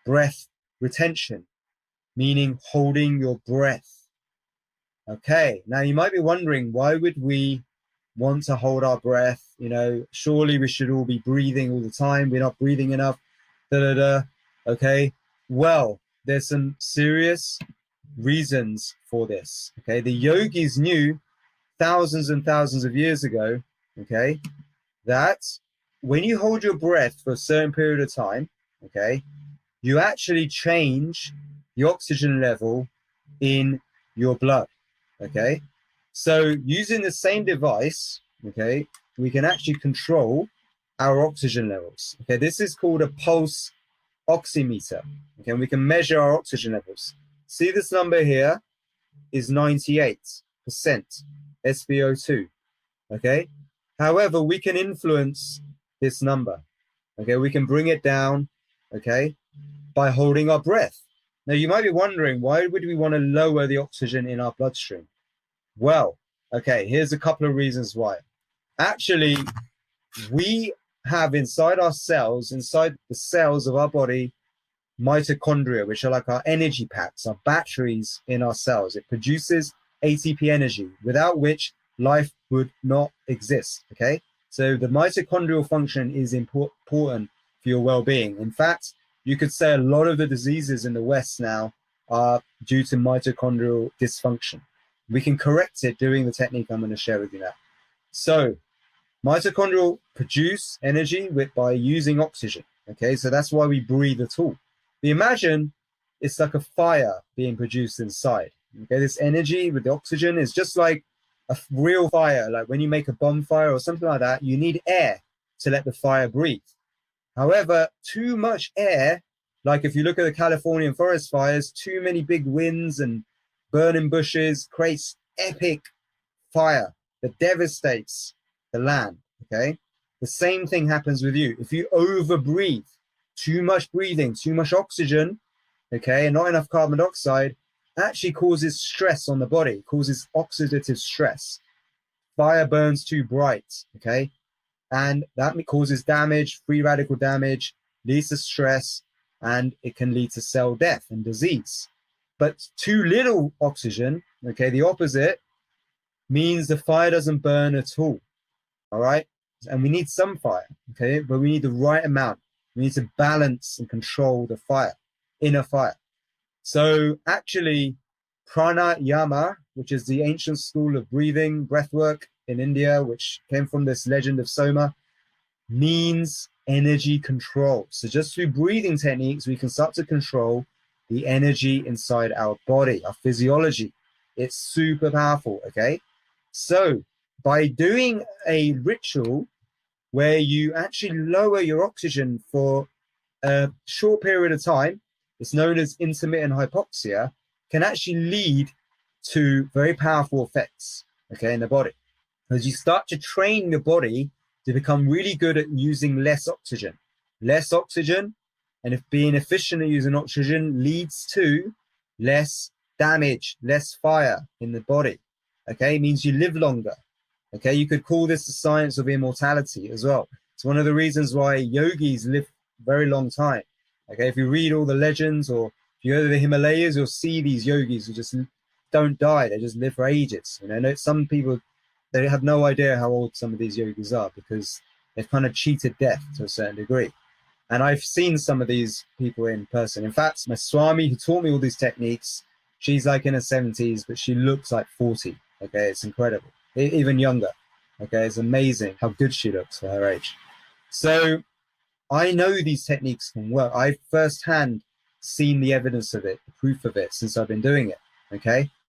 breath retention, meaning holding your breath. Okay, now you might be wondering, why would we want to hold our breath? You know, surely we should all be breathing all the time. We're not breathing enough. Okay, well, there's some serious reasons for this. Okay, the yogis knew thousands and thousands of years ago, okay, that when you hold your breath for a certain period of time, okay, you actually change the oxygen level in your blood. Okay, so using the same device, okay, we can actually control our oxygen levels. Okay, this is called a pulse oxymeter. Okay, and we can measure our oxygen levels. See, this number here is 98% SpO2. Okay, however, we can influence this number. Okay, we can bring it down, okay, by holding our breath. Now, you might be wondering, why would we want to lower the oxygen in our bloodstream? Well, okay, here's a couple of reasons why. Actually, we have inside our cells, inside the cells of our body, mitochondria, which are like our energy packs, our batteries in our cells. It produces ATP energy, without which life would not exist, okay? So the mitochondrial function is important for your well-being. In fact, you could say a lot of the diseases in the West now are due to mitochondrial dysfunction. We can correct it doing the technique I'm going to share with you now. So mitochondria produce energy by using oxygen, okay? So that's why we breathe at all. But imagine it's like a fire being produced inside, okay? This energy with the oxygen is just like a real fire. Like when you make a bonfire or something like that, you need air to let the fire breathe. However, too much air, like if you look at the Californian forest fires, too many big winds and burning bushes creates epic fire that devastates the land, okay? The same thing happens with you. If you overbreathe, too much breathing, too much oxygen, okay, and not enough carbon dioxide, actually causes stress on the body, causes oxidative stress. Fire burns too bright, okay? And that causes damage, free radical damage, leads to stress, and it can lead to cell death and disease. But too little oxygen, okay, the opposite, means the fire doesn't burn at all, all right? And we need some fire, okay, but we need the right amount. We need to balance and control the fire, inner fire. So actually, pranayama, which is the ancient school of breathing, breathwork in India, which came from this legend of Soma, means energy control. So just through breathing techniques, we can start to control the energy inside our body, our physiology. It's super powerful, okay? So by doing a ritual where you actually lower your oxygen for a short period of time, it's known as intermittent hypoxia, can actually lead to very powerful effects, okay, in the body. As you start to train your body to become really good at using less oxygen, and if being efficient at using oxygen leads to less damage, less fire in the body, okay, it means you live longer. Okay, you could call this the science of immortality as well. It's one of the reasons why yogis live a very long time. Okay, if you read all the legends or if you go to the Himalayas, you'll see these yogis who just don't die. They just live for ages. You know, some people, they have no idea how old some of these yogis are because they've kind of cheated death to a certain degree. And I've seen some of these people in person. In fact, my Swami, who taught me all these techniques, she's like in her 70s, but she looks like 40. Okay, it's incredible. Even younger. Okay, it's amazing how good she looks for her age. So I know these techniques can work. I've firsthand seen the evidence of it, the proof of it, since I've been doing it. Okay,